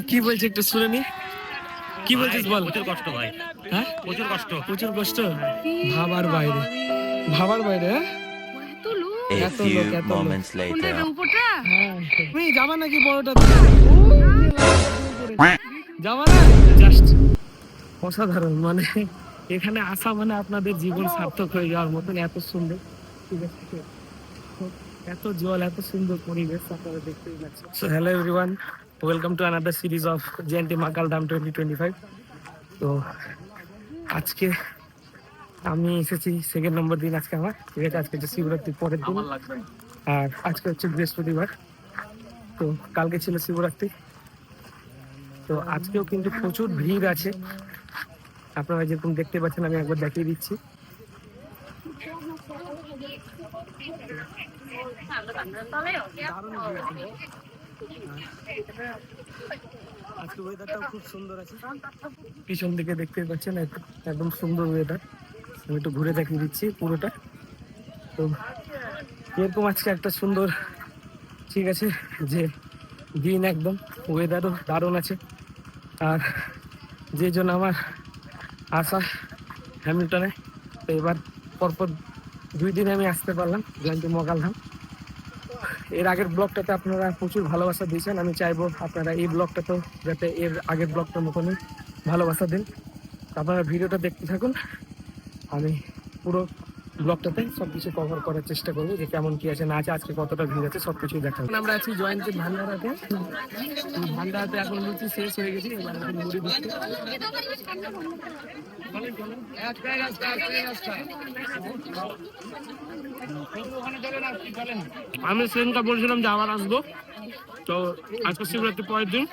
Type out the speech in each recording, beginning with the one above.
কি বলছে একটু শুনে নি। কি বলছিস বল। প্রচুর কষ্ট ভাই। হ্যাঁ প্রচুর কষ্ট। প্রচুর কষ্ট। ভাবার বাইরে, ভাবার বাইরে। হ্যাঁ? A এত few লোক, এত লোক। moments later. হ্যাঁ, তুমি যাবা নাকি বড়টাতে? যাবা না? জাস্ট অসাধারণ, মানে এখানে আসা মানে আপনাদের জীবন সার্থক হয়ে যাওয়ার মতন, এত সুন্দর। ঠিক আছে, এত জল, এত সুন্দর পরিবেশ আপনারা দেখতেই পাচ্ছেন। So hello everyone, welcome to another series of JNT Makaldham 2025। তো আজকে আমি এসেছি সেকেন্ড নম্বর দিন আজকে আমার। ঠিক আছে, আজকে হচ্ছে শিবরাত্রির পরের দিন, আর আজকে হচ্ছে বৃহস্পতিবার। তো কালকে ছিল শিবরাত্রি। তো আজকেও কিন্তু প্রচুর ভিড় আছে, আপনারা যেরকম দেখতে পাচ্ছেন। আমি একবার দেখিয়ে দিচ্ছি। আজকে ওয়েদারটাও খুব সুন্দর আছে, পিছন দিকে দেখতে পাচ্ছেন একদম সুন্দর ওয়েদার। আমি একটু ঘুরে দেখিয়ে দিচ্ছি পুরোটা। তো এরকম আজকে একটা সুন্দর, ঠিক আছে, যে দিন, একদম ওয়েদারও দারুণ আছে। আর যে জন্য আমার আসা হ্যামিল্টনে। তো এবার পরপর 2 দিনে আমি আসতে পারলাম জয়ন্তী মকালধাম। এর আগের ব্লগটাতে আপনারা প্রচুর ভালোবাসা দিয়েছেন, আমি চাইবো আপনারা এই ব্লগটাতেও যাতে এর আগের ব্লগটার মতনই ভালোবাসা দিন। আপনারা ভিডিওটা দেখতে থাকুন, আমি পুরো ব্লগটাতে সবকিছু কভার করার চেষ্টা করবো, যে কেমন কি আছে না আছে, আজকে কতটা ভিড় আছে, সবকিছুই দেখাবো। আমরা আছি জয়ন্তী ভান্ডারাতে। ভান্ডারাতে এখন লুচি শেষ হয়ে গেছি, এবার এখন মুড়ি দিচ্ছি। আমি সেদিনটা বলছিলাম যে আবার আসবো। তো আজকে শিবরাত্রি পরের দিন,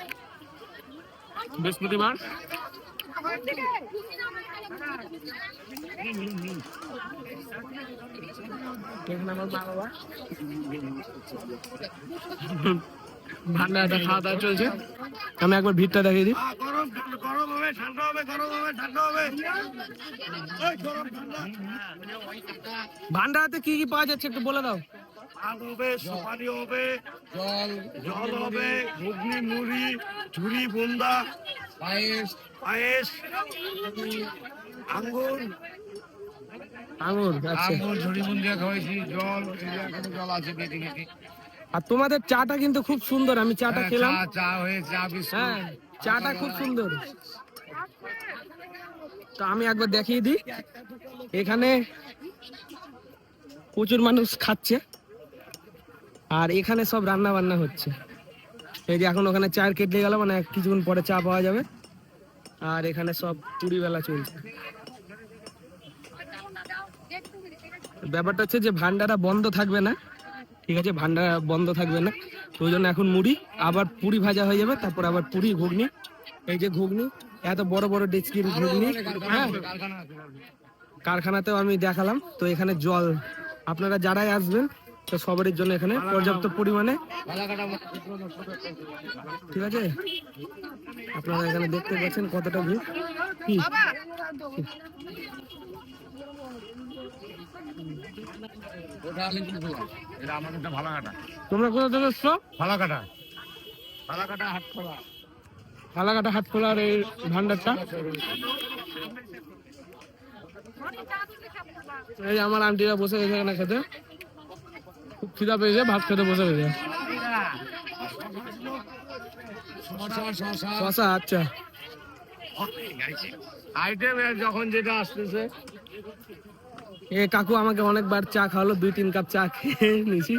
বৃহস্পতিবার। আমার মা বাবা ভান্ডারটা খাওয়া দাওয়া চলছে। আমি একবার ভিড়টা দেখিয়ে দিই। ভান্ডারাতে কি কি পাওয়া যাচ্ছে একটু বলে দাও। হবে, সুপারি হবে, জল হবে, ঘুগনি, মুড়ি, ঝুড়ি, বুন্দা, পায়েস, আঙ্গুর, আচ্ছা। ঝুড়ি বুন্দিয়া খাওয়াইছি, জল আছে বেঁধে গেছি। আর তোমাদের চাটা কিন্তু খুব সুন্দর, আমি চাটা খেলাম। চা হয়ে চা বিস্কুট। হ্যাঁ, চাটা খুব সুন্দর। তো আমি একবার দেখিয়ে দিই, এখানে প্রচুর মানুষ খাচ্ছে, আর এখানে সব রান্না বান্না হচ্ছে। এই যে এখন ওখানে চায়ের কেটে গেল, মানে কিছুক্ষণ পরে চা পাওয়া যাবে। আর এখানে সব পুরি বেলা চলছে। ব্যাপারটা হচ্ছে যে ভান্ডারা বন্ধ থাকবে না, ঠিক আছে, ভান্ডারা বন্ধ থাকবে না। ওই জন্য এখন মুড়ি, আবার পুরি ভাজা হয়ে যাবে, তারপর আবার পুরি, ঘুগনি। এই যে ঘুগনি, এত বড় বড় ডেচকির ঘুগনি। হ্যাঁ, কারখানাতেও আমি দেখালাম। তো এখানে জল, আপনারা যারাই আসবেন তো সবারই জন্য এখানে পর্যাপ্ত পরিমাণে, ঠিক আছে। আপনারা এখানে দেখতে পাচ্ছেন কতটা ভিড়। কি তোমরা কোথা থেকে এসছো? ফালাকাটা হাটখোলা। ফালাকাটা হাটখোলার এই ভান্ডারটা। এই যে আমার আন্টিরা বসে গেছে এখানে খেতে, খুব খিদা পেয়েছে, ভাত খেতে বসে গেছে। শশা, আচ্ছা। আইটেম যখন যেটা আসতেছে। এ কাকু আমাকে অনেকবার চা খাওয়ালো, 2-3 কাপ চা খেয়ে নিয়েছি।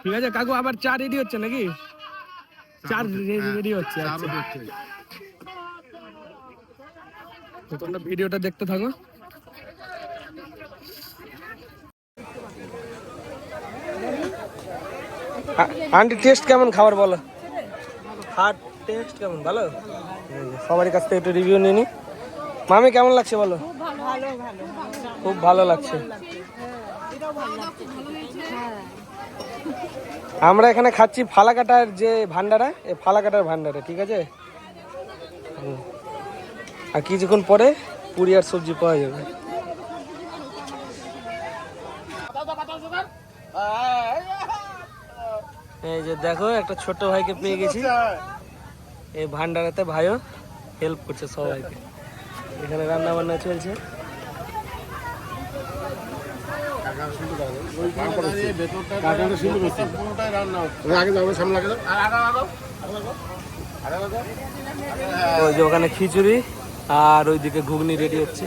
ঠিক আছে কাকু, আবার চা রেডি হচ্ছে নাকি? চা রেডি হচ্ছে, আচ্ছা। তো তোমরা ভিডিওটা দেখতে থাকো। আন্টি টেস্ট কেমন খাবার বলো? হার্ট টেস্ট কেমন? ভালো। সবারই কাছ থেকে একটু রিভিউ নিয়ে নি। মামি কেমন লাগছে বলো? খুব ভালো লাগছে। আমরা এখানে খাচ্ছি ফালাকাটার যে ভান্ডারা, এই ফালাকাটার ভান্ডারে, ঠিক আছে। আর কিছুক্ষণ পরে পুরি আর সবজি পাওয়া যাবে। এই যে দেখো, একটা ছোট ভাইকে পেয়ে গেছি। এই ভান্ডারাতে ভাইও হেল্প করছে সবাইকে। এখানে রান্না বান্না চলছে। ওই যে ওখানে খিচুড়ি আর ওইদিকে ঘুগনি রেডি হচ্ছে।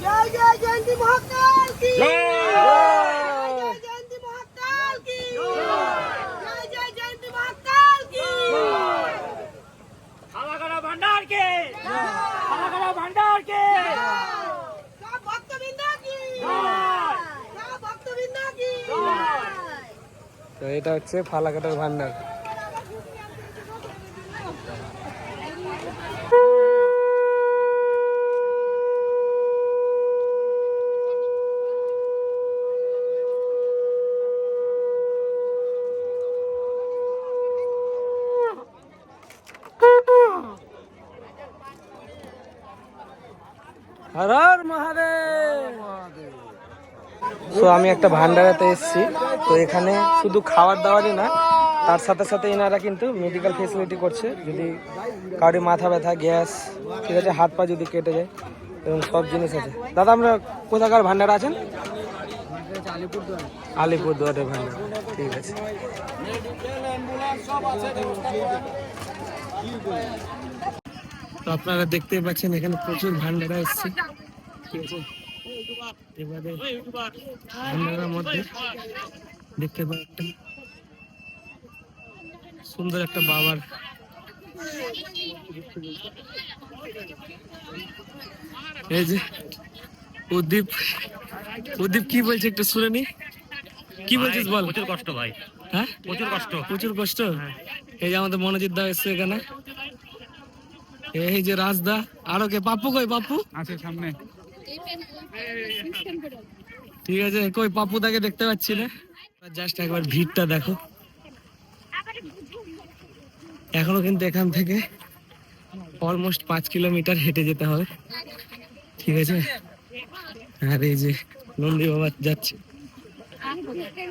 জয় জয় জয়ন্তী মহাকাল কি জয় জয় জয়ন্তী মহাকাল কি জয় জয় জয়ন্তী মহাকাল কি খালাকাটা ভান্ডার কে খালাকাটা ভান্ডার কে সব ভক্তবৃন্দ কি সব ভক্তবৃন্দ কি তো এটা হচ্ছে ফালাকাটার ভান্ডার। হর হর মহাদেব। তো আমি একটা ভান্ডারাতে এসেছি। তো এখানে শুধু খাবার দাবারই না, তার সাথে সাথে এনারা কিন্তু মেডিকেল ফেসিলিটি করছে। যদি কারোর মাথা ব্যথা, গ্যাস, ঠিক আছে, হাত পা যদি কেটে যায়, এবং সব জিনিস আছে। দাদা, আমরা কোথাকার ভান্ডার আছেন? আলিপুরদুয়ারের ভান্ডার, ঠিক আছে। তো আপনারা দেখতেই পাচ্ছেন এখানে প্রচুর ভান্ডারা এসছে, ঠিক আছে। এবারে ভান্ডারার মধ্যে দেখতে পাই একটা সুন্দর একটা বাবার এই যে উদ্দীপ কি বলছে একটু শুনে নি। কি বলছিস বল। প্রচুর কষ্ট ভাই, হ্যাঁ প্রচুর কষ্ট। এই যে আমাদের মনোজিৎ দা এসছে এখানে, এই যে রাজদা, আরো কে, পাপ্পু কই? পাপ্পু আছে সামনে। ঠিক আছে, কই পাপ্পু দাকে দেখতে পাচ্ছি না। জাস্ট একবার ভিড়টা দেখো। এখনো কিন্তু এখান থেকে অলমোস্ট 5 কিলোমিটার হেঁটে যেতে হবে, ঠিক আছে। আর এই যে নন্দী বাবা যাচ্ছে,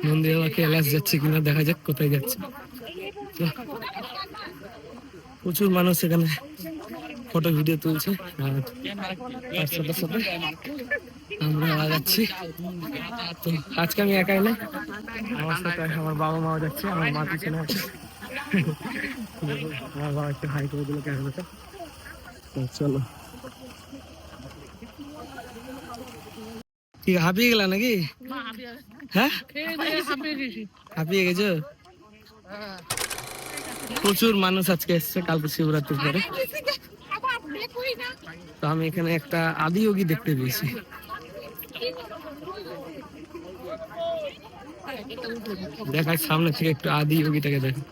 নন্দী বাবা কৈলাস যাচ্ছে কিনা দেখা যাক কোথায় যাচ্ছে। প্রচুর মানুষ এখানে ফটো ভিডিও তুলছে, আর তার সাথে সাথে আমরা আগাচ্ছি। তো আজকে আমি একাই না, আমার সাথে আমার বাবা মাও যাচ্ছে, আমার মা পিছনে আছে। আমার বাবা একটু হাই করে দিল ক্যামেরাটা। চলো, ঠিক হাঁপিয়ে গেলা নাকি? হ্যাঁ, হাঁপিয়ে গেছো? প্রচুর মানুষ আজকে এসছে কালকে শিবরাত্রির পরে। তো আমি এখানে একটা আদিযোগী দেখতে পেয়েছি। দেখার সামনে থেকে একটু আদিযোগীটাকে দেখো।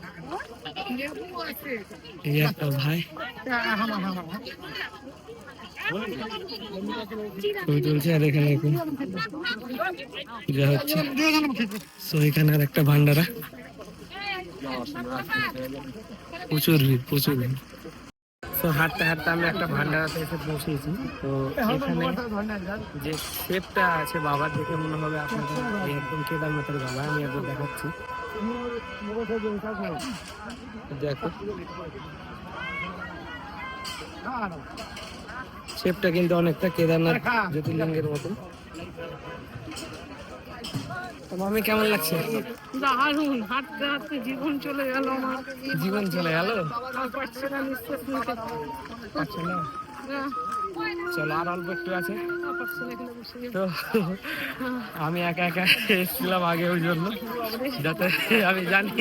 এই একটা ভাই ছবি তুলছে, আর এখানে পূজা হচ্ছে। তো এখানে আর একটা ভান্ডারা, প্রচুর ভিড়। তো হাঁটতে হাঁটতে আমি একটা ভান্ডারাতে এসে পৌঁছেছি। তো এখানে যে শেপটা আছে বাবার, দেখে মনে হবে আপনাদের একদম কেদারনাথের বাবা। আমি একবার দেখাচ্ছি, দেখো শেপটা কিন্তু অনেকটা কেদারনাথ জ্যোতির্লিঙ্গের মতন। আমি কেমন লাগছে? দারুণ, হাঁটতে হাঁটতে জীবন চলে গেল আমার। জীবন চলে গেল, পারছে না নিঃশ্বাস নিতে। পারছে না। চলো, আর অল্প একটু আছে। তো আমি একা এসেছিলাম আগে ওই জন্য, যাতে আমি জানি।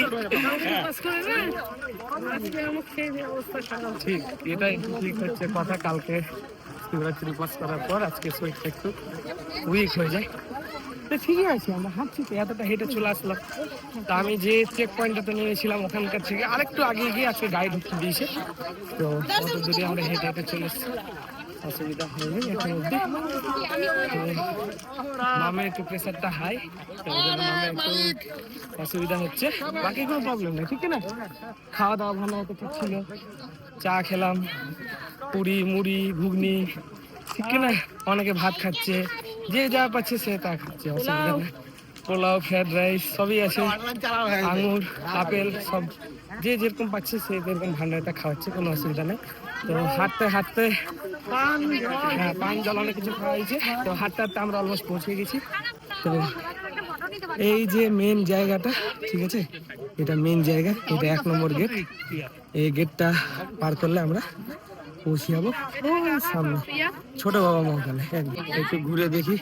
ঠিক, এটাই ঠিক হচ্ছে কথা। কালকে শিবরাত্রি উপাস করার পর আজকে শরীরটা একটু উইক হয়ে যায়। ঠিকই আছে, আমরা হাঁটছি তো, এতটা হেঁটে চলে আসলাম। তা আমি যে চেক পয়েন্টটাতে নিয়েছিলাম ওখানকার থেকে আরেকটু আগে গিয়ে আজকে গাইড ঢুকতে দিয়েছে। তো অত দূরে আমরা হেঁটে চলে এসেছি, অসুবিধা হয়নি এখন অব্দি। মামের একটু প্রেশারটা হাই, মামের একটু অসুবিধা হচ্ছে, বাকি কোনো প্রবলেম নেই, ঠিক না। খাওয়া দাওয়া ভালো মতো ঠিক ছিল, চা খেলাম, পুরি মুড়ি ঘুগনি, ঠিক না। অনেকে ভাত খাচ্ছে, যে যা পাচ্ছে সে তা খাচ্ছে, অসুবিধা নেই। পোলাও, ফ্রাইড রাইস সবই আছে, আঙুর, আপেল সব যে যেরকম পাচ্ছে সে যেরকম ভান্ডারটা খাওয়াচ্ছে, কোনো অসুবিধা নেই। তো হাঁটতে হাঁটতে হ্যাঁ পান জল অনেক কিছু খাওয়া হয়েছে। তো হাঁটতে হাঁটতে আমরা অলমোস্ট পৌঁছে গেছি। তো এই যে মেন জায়গাটা, ঠিক আছে, এটা মেন জায়গা, এটা 1 নম্বর গেট। এই গেটটা পার করলে আমরা পৌঁছে যাবো ওই সামনে ছোট বাবা মহাকালে। একটু ঘুরে দেখি।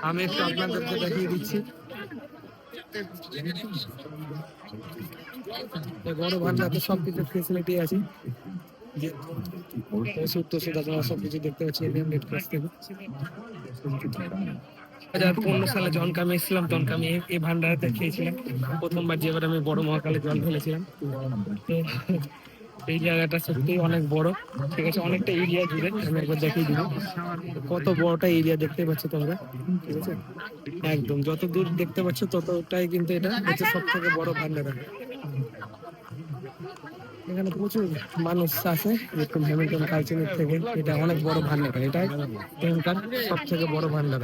আমি একটু আপনাদেরকে দেখিয়ে দিচ্ছি। বড় ভান্ডারে সবকিছু ফেসিলিটি আছে, যে ওষুধ টষুধ আপনারা সবকিছু দেখতে পাচ্ছি রেড ক্রস থেকে। 2015 সালে জনকামে এসেছিলাম, জনকামে এই ভান্ডারতে খেয়েছিলাম প্রথমবার, যেবার আমি বড় মহাকালে জল ঢেলেছিলাম। তো এই জায়গাটা সত্যি অনেক বড়, ঠিক আছে, অনেকটা এরিয়া জুড়ে। আমি একবার দেখিয়ে দিব কত বড়টা এরিয়া দেখতে পাচ্ছ তোমরা, ঠিক আছে, একদম যত দূর দেখতে পাচ্ছ ততটাই কিন্তু এটা হচ্ছে সব থেকে বড় ভান্ডার। এখানে প্রচুর মানুষ আসে এরকম হ্যামিল্টন কালচিনি থেকে। এটা অনেক বড় ভান্ডার, এটাই এখানকার সব থেকে বড় ভান্ডার।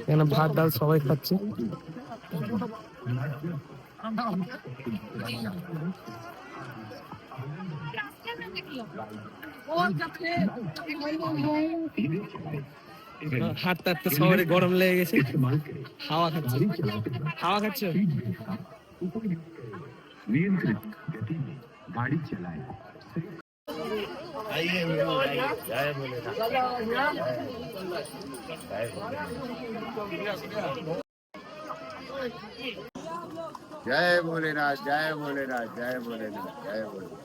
এখানে ভাত ডাল সবাই খাচ্ছে। হাঁটতে হাঁটতে শহরে গরম লেগে গেছে, হাওয়া খাচ্ছে। হাওয়া খাচ্ছে। नियंत्रित गति में गाड़ी चलाएं। জয় ভোলেনাথ, জয় ভোলেনাথ, জয় ভোলেনাথ, জয় ভোলেনাথ।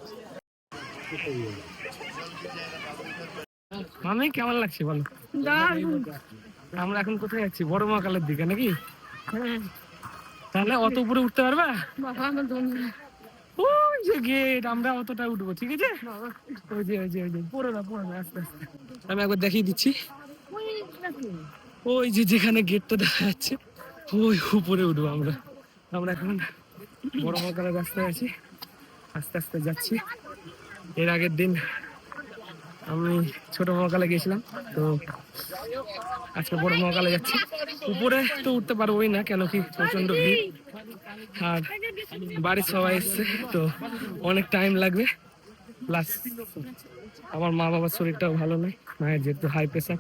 মামি কেমন লাগছে বলো? আমরা এখন কোথায় যাচ্ছি? বড় মহাকালের দিকে নাকি? তাহলে অত উপরে উঠতে পারবা? ওই যে গেট, আমরা অতটা উঠবো, ঠিক আছে? ওই যে পড়ে না আস্তে আস্তে। আমি একবার দেখিয়ে দিচ্ছি, ওই যে যেখানে গেটটা দেখা যাচ্ছে ওই উপরে উঠবো আমরা। আমরা এখন বড় মহাকালের রাস্তায় আছি, আস্তে আস্তে যাচ্ছি। এর আগের দিন আমি ছোট মহাকালে গেছিলাম, তো আজকে বড় মহাকালে যাচ্ছি। উপরে তো উঠতে পারবোই না, কেন কি প্রচন্ড ভিড়, আর বাড়ির সবাই এসছে, তো অনেক টাইম লাগবে। প্লাস আমার মা বাবার শরীরটাও ভালো নয়, মায়ের যেহেতু হাই প্রেশার,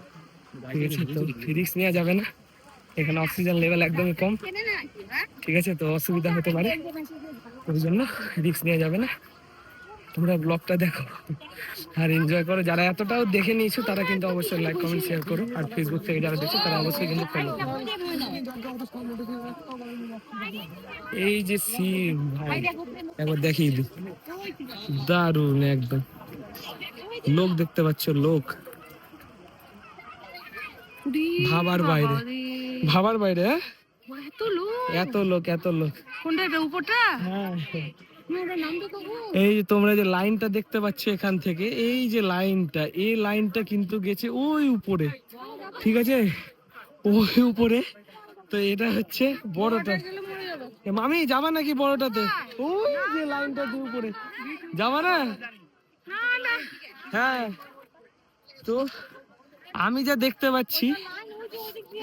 ঠিক আছে, তো রিস্ক নেওয়া যাবে না। এখানে অক্সিজেন লেভেল একদমই কম, ঠিক আছে, তো অসুবিধা হতে পারে, ওই জন্য রিস্ক নেওয়া যাবে না। তোমরা ব্লগটা দেখো আর এনজয় করো। যারা এতটাও দেখে নিয়েছো তারা কিন্তু অবশ্যই লাইক কমেন্ট শেয়ার করো, আর ফেসবুক থেকে যারা দেখছো তারা অবশ্যই কিন্তু ফলো করো। এই যে সিন ভাই একবার দেখিয়ে দিই, দারুণ একদম। লোক দেখতে পাচ্ছ, লোক ভাবার বাইরে, ভাবার বাইরে। এত লোক কোনটা উপরটা? হ্যাঁ, এই যে তোমরা যে লাইনটা দেখতে পাচ্ছ এখান থেকে, এই যে লাইনটা, এই লাইনটা কিন্তু গেছে ওই উপরে, ঠিক আছে, ওই উপরে। তো এটা হচ্ছে বড়টা। মামি যাবা নাকি বড়টাতে? ওই যে লাইনটা দিয়ে উপরে যাবা না? হ্যাঁ, তো আমি যা দেখতে পাচ্ছি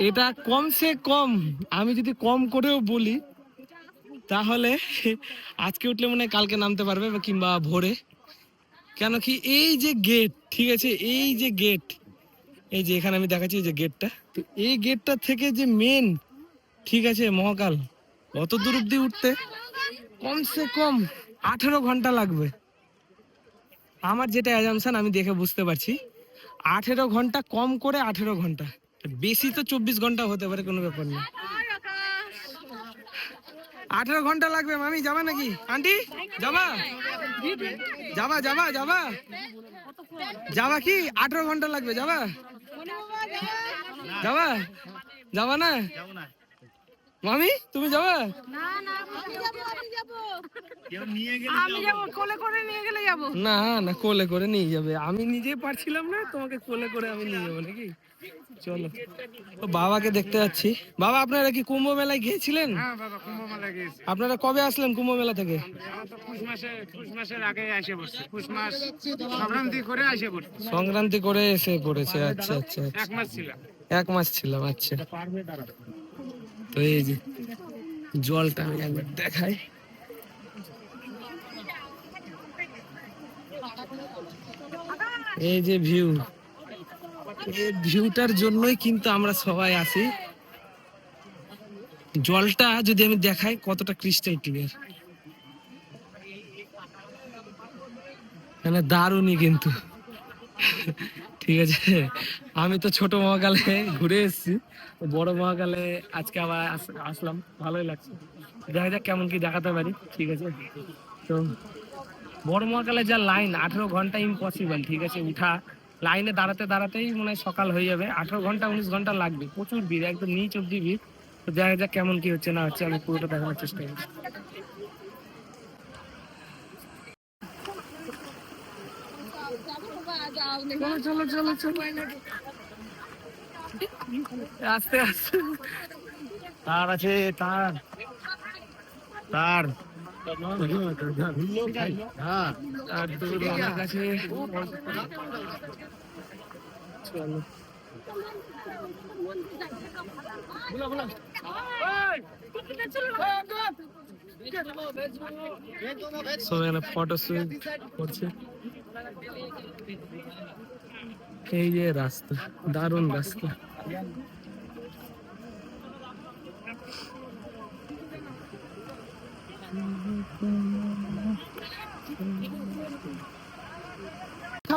এটা কমসে কম, আমি যদি কম করেও বলি তাহলে আজকে উঠলে মনে হয় কালকে নামতে পারবে, বা কিংবা ভোরে। কেন কি এই যে গেট, ঠিক আছে, এই যে গেট, এই যে এখানে আমি দেখাচ্ছি যে গেটটা, তো এই গেটটা থেকে যে মেন, ঠিক আছে, মহাকাল, অত দূর অব্দি উঠতে কমসে কম 18 ঘন্টা লাগবে। আমার যেটা অ্যাজাম্পশন আমি দেখে বুঝতে পারছি, 18 ঘন্টা, কম করে 18 ঘন্টা, বেশি তো 24 ঘন্টা হতে পারে, কোনো ব্যাপার না। 18 ঘন্টা লাগবে। মামি যাবা নাকি? আন্টি যাবা? যাবা কি? 18 ঘন্টা লাগবে, যাবা না? মামি তুমি যাবা? না, কোলে করে নিয়ে যাবে। আমি নিজে পারছিলাম না, তোমাকে কোলে করে আমি নিয়ে যাবো নাকি? চলো, তো বাবাকে দেখতে যাচ্ছি। বাবা, আপনারা কি কুম্ভ মেলায় গিয়েছিলেন? হ্যাঁ বাবা, কুম্ভ মেলা গিয়েছি। আপনারা কবে আসলেন কুম্ভ মেলা থেকে? আমরা তো পুষ মাসের আগে এসে পড়ছি। পুষ মাস সংক্রান্তি করে এসে পড়ছি। সংক্রান্তি করে এসে পড়েছে। আচ্ছা আচ্ছা আচ্ছা। 1 মাস ছিলাম। 1 মাস ছিলাম। আচ্ছা, তো এই যে জলটা আমি একবার দেখাই। এই যে ভিউ, এই ভিউটার জন্যই কিন্তু আমরা সবাই আসি। জলটা যদি আমি দেখাই কতটা ক্রিস্টাল ক্লিয়ার, মানে দারুণই কিন্তু। ঠিক আছে, আমি তো ছোট মহাকালে ঘুরে এসেছি, বড় মহাকালে আজকে আবার আসলাম, ভালোই লাগছে। দেখা যাক কেমন কি দেখাতে পারি। ঠিক আছে, তো বড় মহাকালে যা লাইন, 18 ঘন্টা ইম্পসিবল। ঠিক আছে, উঠা লাইনে দাঁড়াতে দাঁড়াতেই মনে হয় সকাল হয়ে যাবে। 18 ঘন্টা 19 ঘন্টা লাগবে, প্রচুর ভিড়, একদম নিচ অব্দি ভিড়। তো দেখা যাক কেমন কি হচ্ছে না হচ্ছে, আমি পুরোটা দেখানোর চেষ্টা করছি। চলো চলো চলো চলো, আস্তে আস্তে। তার আছে, তার তার হ্যাঁ, আর দূর অনেক আছে। চলো, সবাই ফটো শুট করছে। এই যে রাস্তা, দারুণ রাস্তা।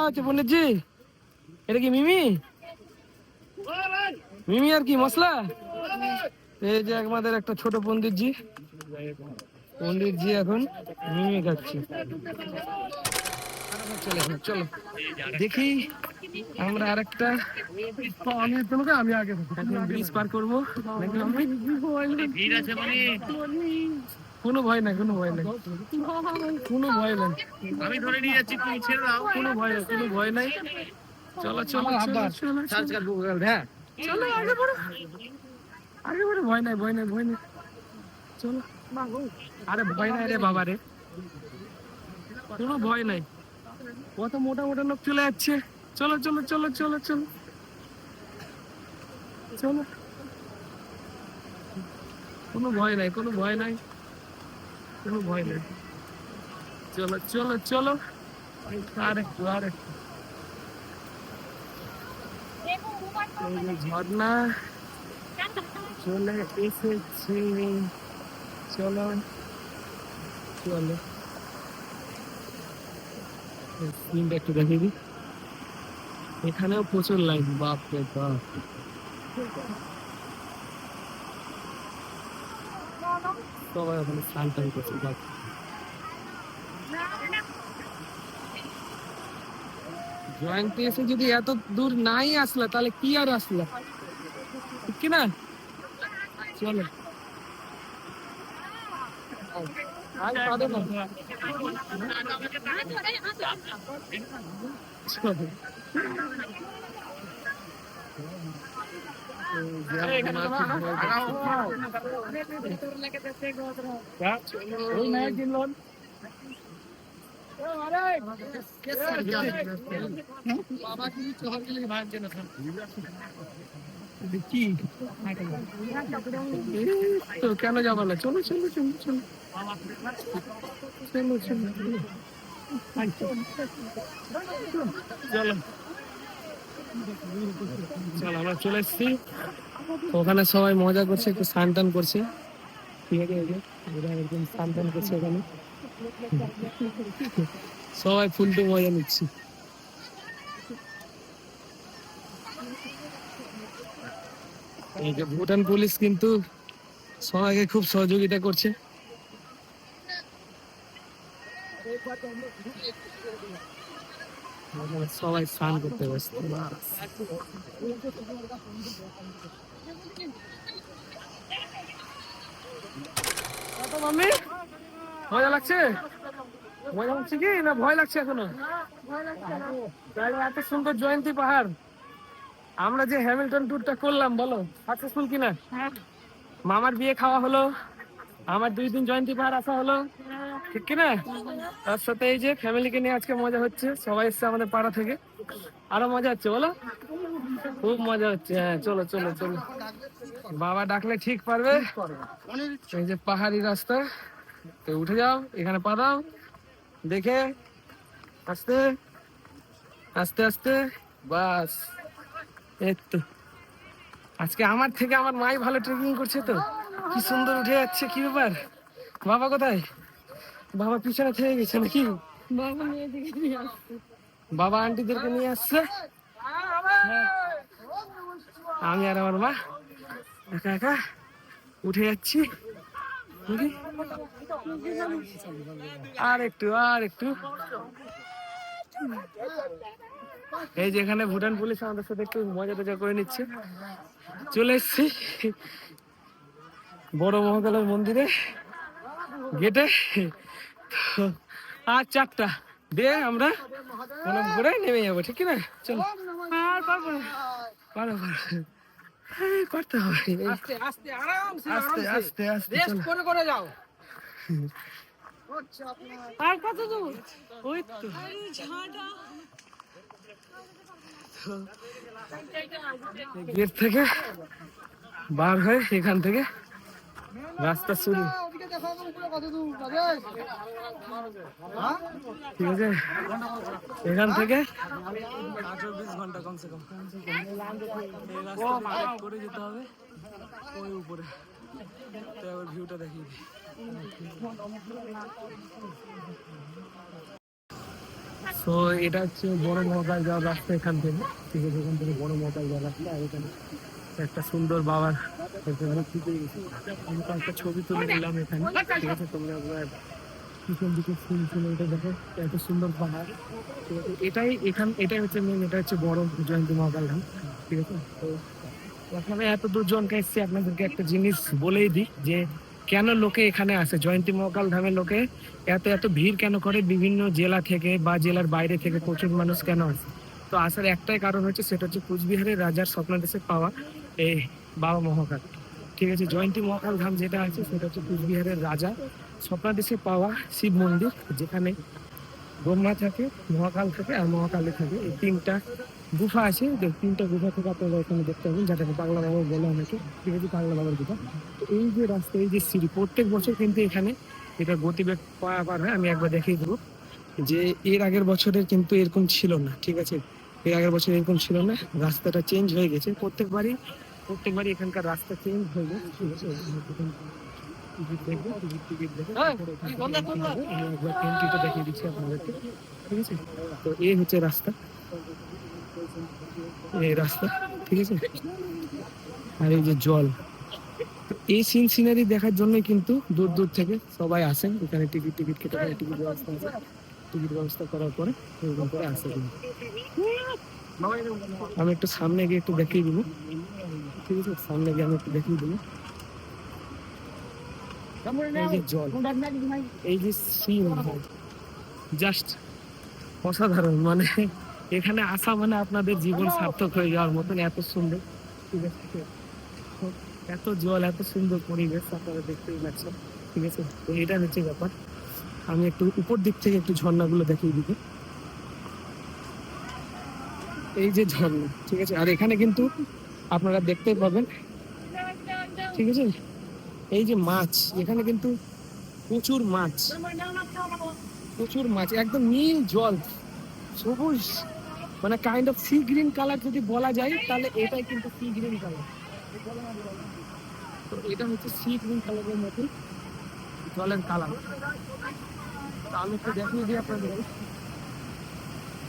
হচ্ছে পণ্ডিতজি, এটা কি মিমি? মিমি আর কি মশলা? এই যে আমাদের একটা ছোট পণ্ডিতজি এখন মিমি খাচ্ছে। চলো চলো দেখি, আমরা আরেকটা আমি আগে ব্রিজ পার করবো। কোনো ভয় নাই, কোনো ভয় নাই, কোনো ভয় নাই। আমি ধরে নিয়ে যাচ্ছি, তুমি ছেড়ে দাও। কোনো ভয় নাই, কোনো ভয় নাই। চলো চলো চলো হ্যাঁ, চলো আগে বড়, আগে বড়। ভয় নাই, ভয় নাই, ভয় নাই। চলো, আরে ভয় নাই রে বাবা রে, কোনো ভয় নাই। কত মোটা মোটা লোক চলে যাচ্ছে। চলো চলো চলো চলো চলো চলো, কোনো ভয় নাই, কোনো ভয় নাই, কোনো ভয় নাই। চলো চলো চলো, আরেকটু আরেকটু। ঝর্ণা চলে এসেছে। চলো চলো, স্ক্রিনটা একটু দেখিয়ে দিই। এখানেও প্রচুর লাইন, বাপ রে বাপ। সবাই ওখানে স্নান টান করছে। বাপ, জয়ন্তী এসে যদি এত দূর নাই আসলা, তাহলে কি আর আসলা, ঠিক কি না? চলো, আর পারো না। চলো। কি তো কেন যাবো না? চলো চলো চলো চলো চলো চলো চলো চলো, আমরা চলে এসছি। ওখানে সবাই মজা করছে, একটু স্নান টান করছে। ঠিক আছে, একদম স্নান টান করছে ওখানে, সবাই ফুলটু মজা নিচ্ছে। এই যে ভুটান পুলিশ কিন্তু সবাইকে খুব সহযোগিতা করছে। সবাই স্নান করতে ব্যস্ত। মাম্মি, মজা লাগছে? মজা লাগছে কি না ভয় লাগছে এখনো? এত সুন্দর জয়ন্তী পাহাড়, আমরা যে হ্যামিল্টন ট্যুরটা করলাম বলো সাকসেসফুল কিনা? মামার বিয়ে খাওয়া হলো, আমার 2 দিন জয়ন্তী পাহাড় আসা হলো, ঠিক কিনা? তার সাথে এই যে ফ্যামিলিকে নিয়ে আজকে মজা হচ্ছে, সবাই এসছে আমাদের পাড়া থেকে, আরো মজা হচ্ছে বলো, খুব মজা হচ্ছে। হ্যাঁ চলো চলো চলো, বাবা ডাকলে ঠিক পারবে। এই যে পাহাড়ি রাস্তা, তো উঠে যাও, এখানে পা দাও, দেখে আস্তে আস্তে আস্তে, বাস। এই তো আজকে আমার থেকে আমার মাই ভালো ট্রেকিং করছে, তো কি সুন্দর উঠে যাচ্ছে। কি ব্যাপার, বাবা কোথায়? বাবা পিছনে থেকে গেছে নাকি? বাবা আন্টিদেরকে নিয়ে আসছে, আমি আর আমার মা একা একা উঠে যাচ্ছি। আর একটু আর একটু। এই যেখানে ভুটান পুলিশ আমাদের সাথে একটু মজা টজা করে নিচ্ছে। চলে এসছি বড় মহাকালের মন্দিরে গেটে। আর 4টা দিয়ে আমরা প্রণাম করে নেমে যাবো, ঠিক না? চলো, আর পারবো না, পারো করতে হবে, আস্তে আস্তে আরামসে, আস্তে আস্তে আস্তে করে করে যাও। আর কত দূর? ওই তো গেট থেকে বার হয়ে এখান থেকে রাস্তা শুরু, ঠিক আছে? এখান থেকে 18-20 ঘন্টা কমসে কম এই রাস্তা করে যেতে হবে ওই উপরে। তো এবার ভিউটা দেখিয়ে দিই। তো এটা হচ্ছে বড় মহাকাল যাওয়ার রাস্তা এখান থেকে, ঠিক আছে? এখান থেকে বড় মহাকাল যাওয়ার রাস্তা। আর এখানে একটা সুন্দর বাবার আমি একটা ছবি তুলে নিলাম এখানে, ঠিক আছে? তোমরা পিছন দিকে ফুল ফুল এটা দেখো, এত সুন্দর পাহাড়, ঠিক আছে? এটাই হচ্ছে মেন, এটা হচ্ছে বড় জয়ন্তী মহাকাল ধাম, ঠিক আছে? তো এখানে এত দূর জনকে এসছে, আপনাদেরকে একটা জিনিস বলেই দিই যে কেন লোকে এখানে আসে। জয়ন্তী মহাকাল ধামে লোকে এত এত ভিড় কেন করে, বিভিন্ন জেলা থেকে বা জেলার বাইরে থেকে প্রচুর মানুষ কেন আসে? তো আসার একটাই কারণ হচ্ছে, সেটা হচ্ছে কুচবিহারের রাজার স্বপ্নাদেশে পাওয়া এই বাবা মহাকাল, ঠিক আছে? জয়ন্তী মহাকাল ধাম যেটা আছে সেটা হচ্ছে কুচবিহারের রাজা স্বপ্নাদেশে পাওয়া শিব মন্দির, যেখানে ব্রহ্মা থাকে, মহাকাল থাকে আর মহাকালী থাকে। এই 3টা গুফা আছে, 3টা গুফা থেকে আপনারা এখানে দেখতে পাবেন, যেটাকে পাগলা বাবা বলে অনেকে, ঠিক আছে? পাগলা বাবার গুফা। তো এই যে রাস্তা, এই যে সিঁড়ি, প্রত্যেক বছর কিন্তু এখানে এটা গতিবেগ পার হয়। আমি একবার দেখিয়ে দেবো যে এর আগের বছরের কিন্তু এরকম ছিল না, ঠিক আছে? এর আগের বছর এরকম ছিল না, রাস্তাটা চেঞ্জ হয়ে গেছে। প্রত্যেকবারই এখানকার রাস্তা চেঞ্জ হয়ে গেছে, ঠিক আছে? দেখিয়ে দিচ্ছি আপনাদেরকে, ঠিক আছে? তো এই হচ্ছে রাস্তা, এই রাস্তা, ঠিক আছে? আর এই যে জল, এই সিনারি দেখার জন্য কিন্তু দূর দূর থেকে সবাই আসেন এখানে। টিকিট কেটে টিকিট ব্যবস্থা আছে, টিকিট ব্যবস্থা করার পরে এরকম করে আসে। আমি একটু সামনে গিয়ে একটু দেখিয়ে দিব, ঠিক আছে? সামনে গিয়ে আমি একটু দেখিয়ে দিব এই যে জল, এই যে সিন, জাস্ট অসাধারণ। মানে এখানে আসা মানে আপনাদের জীবন সার্থক হয়ে যাওয়ার মতন, এত সুন্দর, ঠিক আছে? এত জল, এত সুন্দর পরিবেশ আপনারা দেখতেই পাচ্ছেন, ঠিক আছে? তো এটা হচ্ছে ব্যাপার। আমি একটু উপর দিক থেকে একটু ঝর্ণাগুলো দেখিয়ে দিব। এই যে ঝর্ণা, ঠিক আছে? আর এখানে কিন্তু আপনারা দেখতে পাবেন, ঠিক আছে? এই যে মাছ, এখানে কিন্তু প্রচুর মাছ, একদম নীল জল, সবুজ, মানে kind of sea green colour যদি বলা যায়, তাহলে এটাই কিন্তু সি গ্রিন কালার। তো এটা হচ্ছে সি গ্রিন কালারের মতো জলের কালার। তো আমি একটু দেখিয়ে দিই আপনাদের।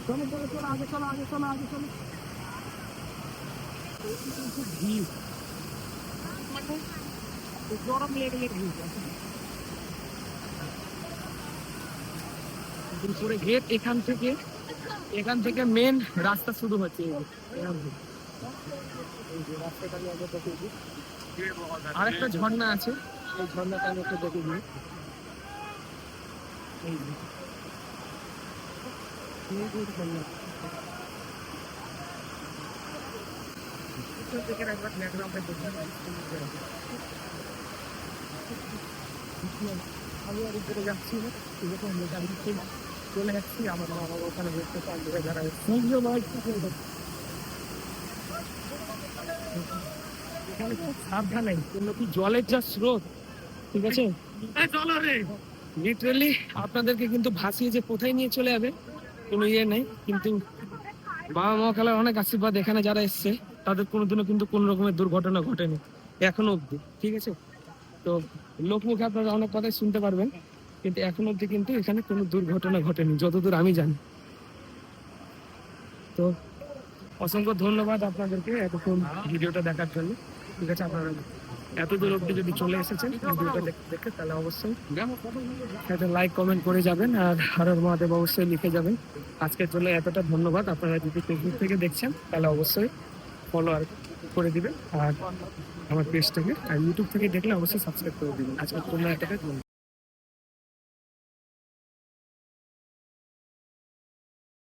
চলো চলো চলো, আগে চলো, আগে চলো, আগে চলো। ভিউ গরম লেভেলের ভিউ। পুরো গেট এখান থেকে মেন রাস্তা শুরু হচ্ছে। আরেকটা ঝর্ণা আছে, এই ঝর্ণাটা আমি একটু দেখে দিই। পিছন থেকে একবার ব্যাকগ্রাউন্ডে দেখবেন। আমি আর উপরে যাচ্ছি না, এরকম মোটামুটি চলে যাচ্ছি। আমার বাবা ওখানে বসতে পারবে যারা সূর্য নয় কি করবে এখানে খুব সাবধানে, কিন্তু কি জলের যা স্রোত, ঠিক আছে, চলো রে লিটারালি আপনাদেরকে কিন্তু ভাসিয়ে যে কোথায় নিয়ে চলে যাবে কোনো ইয়ে নেই। কিন্তু বাবা মহাকালের অনেক আশীর্বাদ, এখানে যারা এসছে তাদের কোনোদিনও কিন্তু কোনো রকমের দুর্ঘটনা ঘটেনি এখনো অব্দি, ঠিক আছে। তো লোকমুখে আপনারা অনেক কথাই শুনতে পারবেন, কিন্তু এখন অব্দি কিন্তু এখানে কোনো দুর্ঘটনা ঘটেনি যতদূর আমি জানি। তো অসংখ্য ধন্যবাদ আপনাদেরকে এতক্ষণ ভিডিওটা দেখার জন্য, ঠিক আছে। আপনারা এত দূর অব্দি যদি চলে এসেছেন ভিডিওটা দেখে তাহলে অবশ্যই একটা লাইক কমেন্ট করে যাবেন, আর হর হর মহাদেব অবশ্যই লিখে যাবেন। আজকের জন্য এতটা ধন্যবাদ। আপনারা যদি ফেসবুক থেকে দেখছেন তাহলে অবশ্যই ফলো করে দিবেন আর আমার পেজটাকে, আর ইউটিউব থেকে দেখলে অবশ্যই সাবস্ক্রাইব করে দিবেন। আজকের জন্য এতটাই ধন্যবাদ।